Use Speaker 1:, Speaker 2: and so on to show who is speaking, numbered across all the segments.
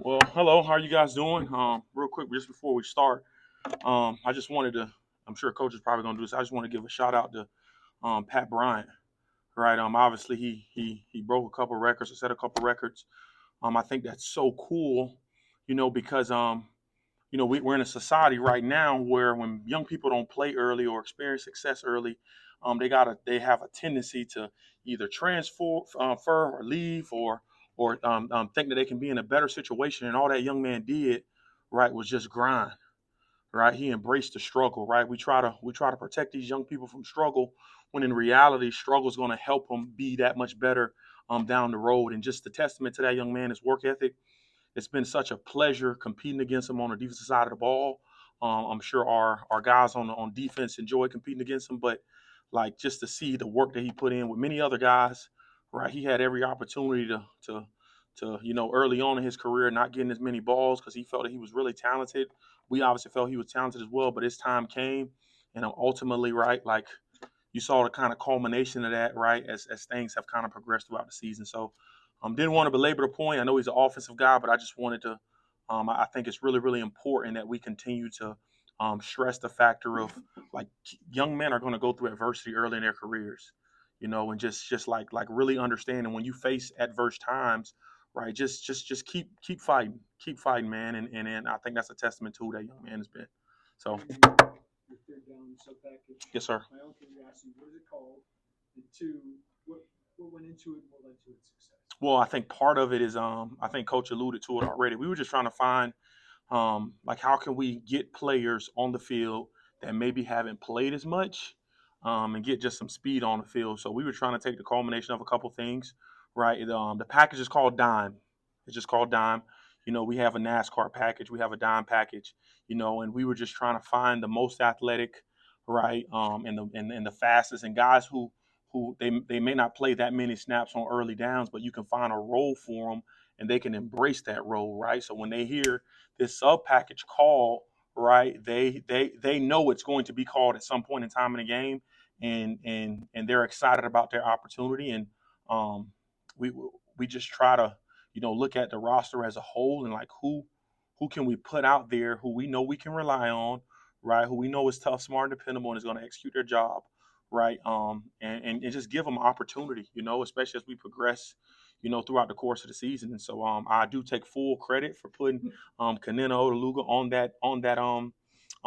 Speaker 1: Well, hello. How are you guys doing? Real quick, just before we start, I just wanted to. I'm sure Coach is probably going to do this. I just want to give a shout out to Pat Bryant. Right. Obviously, he broke a couple records, or set a couple records. I think that's so cool. Because we're in a society right now where when young people don't play early or experience success early, they have a tendency to either transfer, or leave, or think that they can be in a better situation. And all that young man did, right, was just grind. Right, he embraced the struggle. Right, we try to protect these young people from struggle, when in reality, struggle is going to help them be that much better down the road. And just the testament to that young man is work ethic. It's been such a pleasure competing against him on the defensive side of the ball. I'm sure our guys on defense enjoy competing against him, but like just to see the work that he put in with many other guys, right? He had every opportunity to early on in his career not getting as many balls because he felt that he was really talented. We obviously felt he was talented as well, but his time came, and ultimately, right, like you saw the kind of culmination of that, right, as things have kind of progressed throughout the season. So, didn't want to belabor the point. I know he's an offensive guy, but I just wanted to. I think it's really, really important that we continue to stress the factor of like young men are going to go through adversity early in their careers, and just like really understanding when you face adverse times, right? Just keep fighting, man. And I think that's a testament to who that young man has been. So,
Speaker 2: Your third down sub package.
Speaker 1: yes, sir.
Speaker 2: My own curiosity, what is it called? And two, what what went into it? What led to its success?
Speaker 1: Well, I think part of it is I think Coach alluded to it already. We were just trying to find like how can we get players on the field that maybe haven't played as much, and get just some speed on the field. So we were trying to take the culmination of a couple things, right? The package is called Dime. It's just called Dime. We have a NASCAR package, we have a Dime package, and we were just trying to find the most athletic, right, and the fastest, and guys who they may not play that many snaps on early downs, but you can find a role for them and they can embrace that role, right? So when they hear this sub package call, right, they know it's going to be called at some point in time in the game, and they're excited about their opportunity. And um, we we just try to look at the roster as a whole and like who can we put out there who we know we can rely on, right? Who we know is tough, smart, and dependable, and is going to execute their job, right? And just give them opportunity, especially as we progress, throughout the course of the season. And so I do take full credit for putting Kaneno Luga on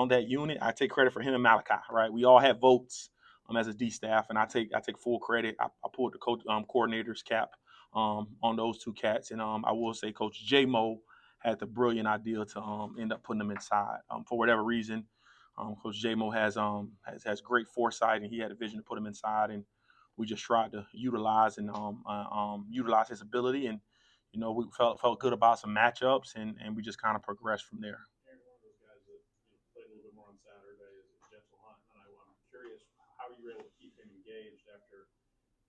Speaker 1: that unit. I take credit for him and Malachi, right? We all have votes as a D staff, and I take full credit. I pulled the coach coordinator's cap on those two cats, and I will say Coach J Mo had the brilliant idea to end up putting them inside for whatever reason. Coach J Mo has great foresight, and he had a vision to put him inside, and we just tried to utilize his ability, and we felt good about some matchups, and we just kind of progressed from there.
Speaker 3: Aaron, one of those guys that played a little bit more on Saturday is Gentle Hunt, and I'm curious how you were able to keep him engaged after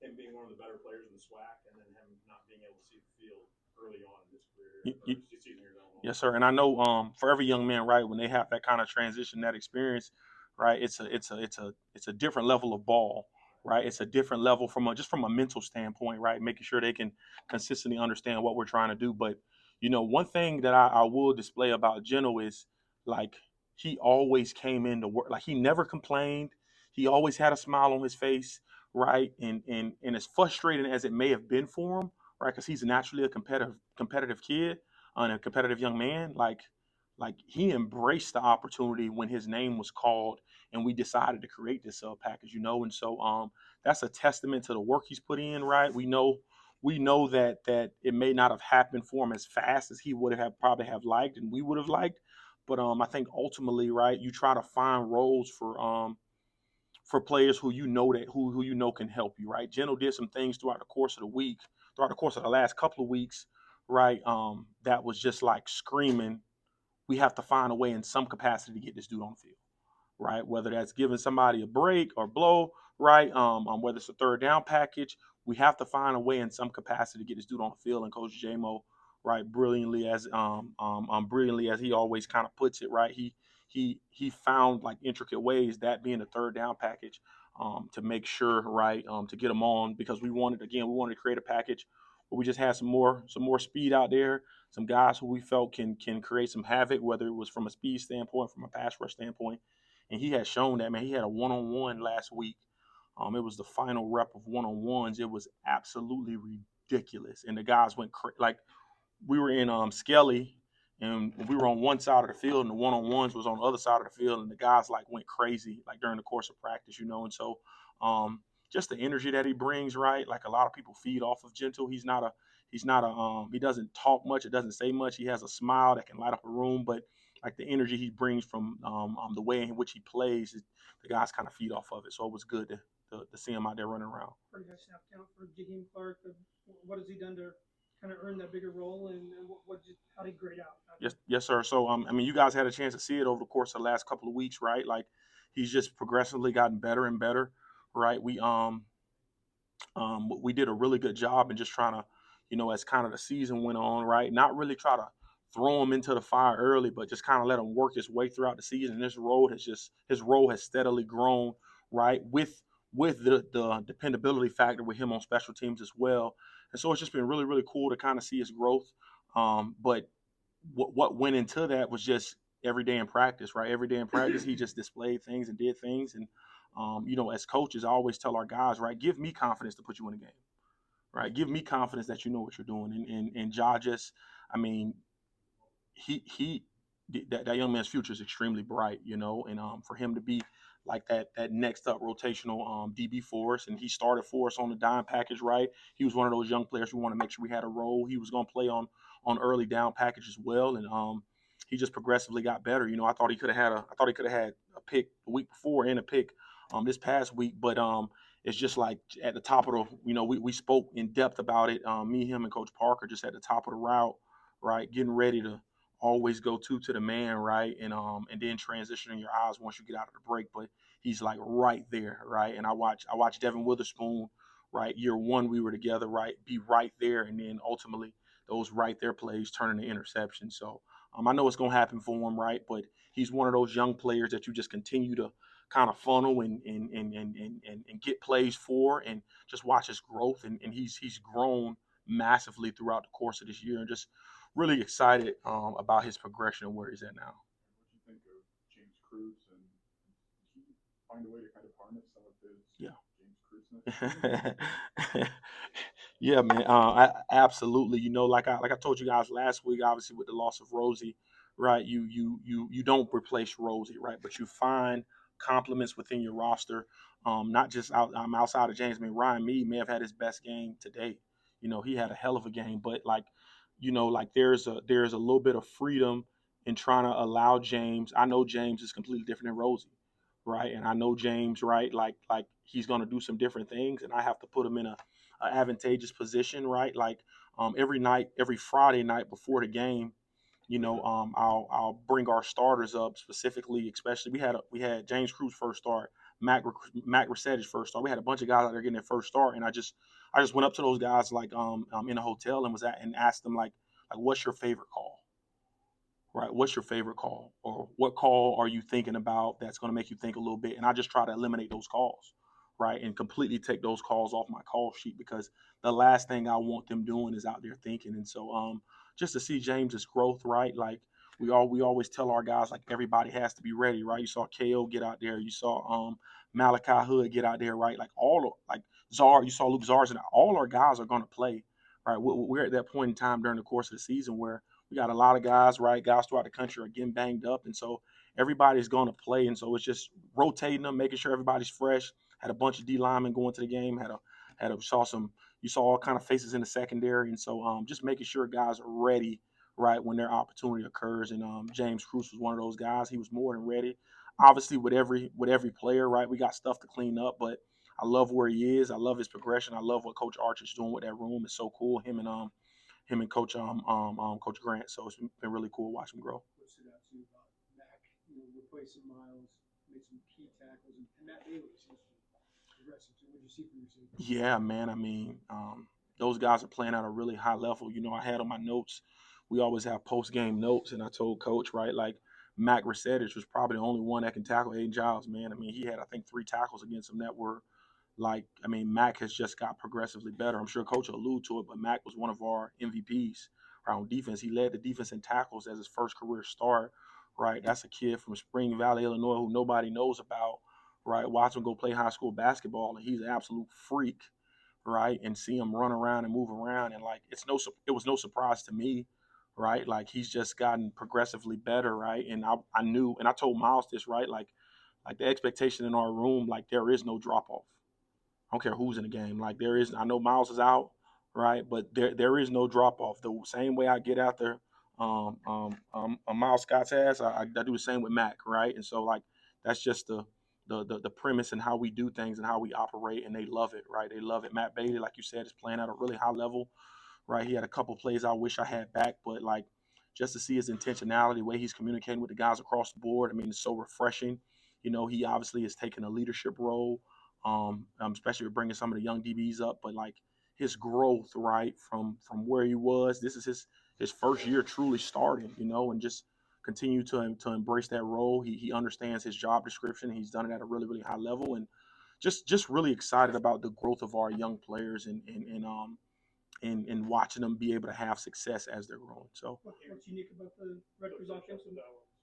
Speaker 3: him being one of the better players in the SWAC, and then him not being able to see the field early on in his career
Speaker 1: You,
Speaker 3: or
Speaker 1: you,
Speaker 3: his season here going on.
Speaker 1: yes, sir. And I know for every young man, right, when they have that kind of transition, that experience, right, it's a different level of ball, right? It's a different level from a mental standpoint, right? Making sure they can consistently understand what we're trying to do. But one thing that I will display about Geno is like he always came in to work. Like he never complained. He always had a smile on his face, right? And as frustrating as it may have been for him, right? Because he's naturally a competitive kid and a competitive young man. Like he embraced the opportunity when his name was called, and we decided to create this package, and so that's a testament to the work he's put in. Right, we know that it may not have happened for him as fast as he would have probably have liked and we would have liked, but I think ultimately, right, you try to find roles for players who can help you. Right, Geno did some things throughout the course of the week, throughout the course of the last couple of weeks, right? That was just like screaming. We have to find a way in some capacity to get this dude on the field, right? Whether that's giving somebody a break or blow, right? Whether it's a third down package, we have to find a way in some capacity to get this dude on the field. And Coach JMO, right, brilliantly as he always kind of puts it, right? He found like intricate ways, that being the third down package, to make sure, right, to get them on, because we wanted to create a package but we just had some more speed out there, some guys who we felt can create some havoc, whether it was from a speed standpoint, from a pass rush standpoint. And he had shown that, man. He had a one-on-one last week. It was the final rep of one-on-ones. It was absolutely ridiculous, and the guys went like we were in Skelly, and we were on one side of the field, and the one-on-ones was on the other side of the field, and the guys like went crazy like during the course of practice, And so, just the energy that he brings, right? Like a lot of people feed off of Gentle. He doesn't talk much. It doesn't say much. He has a smile that can light up a room, but like the energy he brings from the way in which he plays, the guys kind of feed off of it. So it was good to see him out there running around.
Speaker 2: Pretty high snap count for Jaheim Clark. What has he done to kind of earn that bigger role, and how did he grade out?
Speaker 1: Yes, sir. So, you guys had a chance to see it over the course of the last couple of weeks, right? Like, he's just progressively gotten better and better, right? We did a really good job in just trying to, as kind of the season went on, right? Not really try to throw him into the fire early, but just kind of let him work his way throughout the season. His role has steadily grown, right? With the dependability factor with him on special teams as well. And so it's just been really, really cool to kind of see his growth. But what went into that was just every day in practice, right? Every day in practice, he just displayed things and did things. And, as coaches, I always tell our guys, right, give me confidence to put you in a game, right? Give me confidence that you know what you're doing. And Ja just, I mean, he that young man's future is extremely bright, and for him to be like that next up rotational DB for us, and he started for us on the dime package, right? He was one of those young players we want to make sure we had a role. He was going to play on early down package as well, and he just progressively got better. I thought he could have had a pick the week before and a pick this past week, but it's just like at the top of the, we spoke in depth about it. Me, him, and Coach Parker just at the top of the route, right, getting ready to always go to the man, right, and then transitioning your eyes once you get out of the break. But he's like right there, right. And I watched Devin Witherspoon, right, year one we were together, right, be right there, and then ultimately those right there plays turn into interceptions. So I know it's gonna happen for him, right, but he's one of those young players that you just continue to kind of funnel and get plays for, and just watch his growth, and he's grown massively throughout the course of this year, and just really excited about his progression and where he's at now.
Speaker 3: What do you think of James Cruz, and did he find a way to kind of harness some of his
Speaker 1: Yeah.
Speaker 3: James Crudeness?
Speaker 1: Yeah, man. Absolutely. Like I told you guys last week, obviously with the loss of Rosie, right? You don't replace Rosie, right? But you find complements within your roster. Not just outside of James. I mean, Ryan Mead may have had his best game today. He had a hell of a game, but like there's a little bit of freedom in trying to allow James. I know James is completely different than Rosie, right? And I know James, right? Like he's gonna do some different things, and I have to put him in a advantageous position, right? Like every Friday night before the game, I'll bring our starters up specifically. Especially we had James Cruz first start, Mac Resettage first start. We had a bunch of guys out there getting their first start, and I just went up to those guys like in a hotel and asked them like what's your favorite call, right? What's your favorite call, or what call are you thinking about that's going to make you think a little bit? And I just try to eliminate those calls, right, and completely take those calls off my call sheet, because the last thing I want them doing is out there thinking. And so, just to see James's growth, right, like we always tell our guys like everybody has to be ready, right? You saw KO get out there, you saw Malachi Hood get out there, right? Like Czar, you saw Luke Zars, and all our guys are going to play, right? We're at that point in time during the course of the season where we got a lot of guys, right? Guys throughout the country are getting banged up, and so everybody's going to play, and so it's just rotating them, making sure everybody's fresh. Had a bunch of D linemen going to the game. You saw all kind of faces in the secondary, and so just making sure guys are ready, right, when their opportunity occurs. And James Cruz was one of those guys. He was more than ready. Obviously, with every player, right, we got stuff to clean up, but I love where he is. I love his progression. I love what Coach Archer's doing with that room. It's so cool. Him and Coach Grant. So it's been really cool watching him grow.
Speaker 2: What stood out to you about Mac? Replacing Miles, made some key tackles, and Matt Bailey seems to be progressing too. What did you see from your safety?
Speaker 1: Yeah, man. I mean, those guys are playing at a really high level. I had on my notes. We always have post game notes, and I told Coach, right, like Mac Resettage was probably the only one that can tackle Aiden Giles, man. I mean, he had I think 3 tackles against him that were like, I mean, Mac has just got progressively better. I'm sure Coach will allude to it, but Mac was one of our MVPs right, on defense. He led the defense in tackles as his first career start, right? That's a kid from Spring Valley, Illinois, who nobody knows about, right? Watch him go play high school basketball, and he's an absolute freak, right? And see him run around and move around, and like it was no surprise to me, right? Like he's just gotten progressively better, right? And I knew, and I told Miles this, right? Like the expectation in our room, like there is no drop off. I don't care who's in the game. Like there is, I know Miles is out, right? But there is no drop off. The same way I get out there, on Miles Scott's ass, I do the same with Mac, right? And so like that's just the premise and how we do things and how we operate, and they love it, right? They love it. Matt Bailey, like you said, is playing at a really high level, right? He had a couple plays I wish I had back, but like just to see his intentionality, the way he's communicating with the guys across the board, I mean, it's so refreshing. You know, he obviously is taking a leadership role, especially with bringing some of the young DBs up. But like his growth, right, from where he was, this is his first year truly starting, you know, and just continue to embrace that role. He understands his job description. He's done it at a really really high level, and just really excited about the growth of our young players and watching them be able to have success as they're growing. So
Speaker 2: What's unique about the Rutgers offense?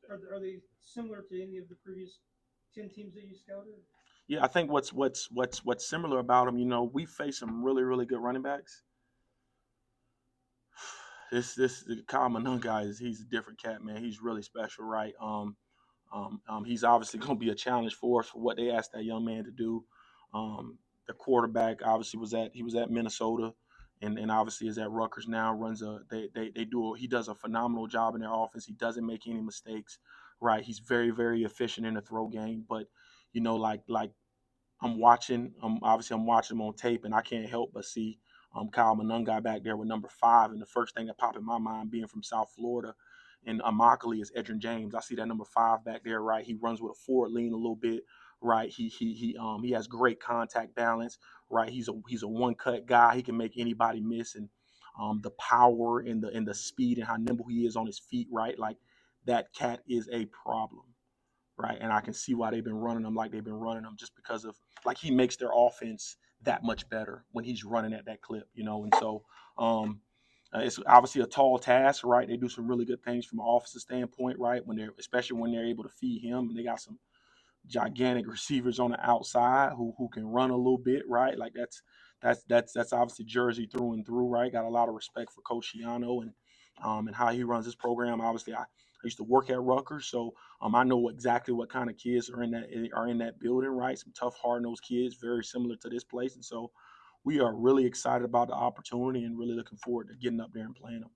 Speaker 2: Are they similar to any of the previous 10 teams that you scouted?
Speaker 1: yeah, I think what's similar about them, you know, we face some really really good running backs. This Kyle Monunga he's a different cat, man. He's really special, right? He's obviously going to be a challenge for us for what they asked that young man to do. The quarterback obviously he was at Minnesota, and obviously is at Rutgers now. Runs a they do he does a phenomenal job in their offense. He doesn't make any mistakes, right? He's very very efficient in the throw game, but you know like I'm watching. Obviously, I'm watching him on tape, and I can't help but see Kyle Monunga back there with number 5. And the first thing that popped in my mind, being from South Florida, and Immokalee is Edrin James. I see that number 5 back there, right? He runs with a forward lean a little bit, right? He has great contact balance, right? He's a one cut guy. He can make anybody miss, and the power and the speed and how nimble he is on his feet, right? Like that cat is a problem, right? And I can see why they've been running them like they've been running them, just because of like he makes their offense that much better when he's running at that clip, you know. And so it's obviously a tall task, right? They do some really good things from an offensive standpoint, right? When they're especially when they're able to feed him, and they got some gigantic receivers on the outside who can run a little bit, right? Like that's obviously Jersey through and through, right? Got a lot of respect for Coach Shiano and how he runs his program. Obviously, I used to work at Rutgers, so I know exactly what kind of kids are in that building, right? Some tough, hard nosed kids, very similar to this place, and so we are really excited about the opportunity and really looking forward to getting up there and playing them.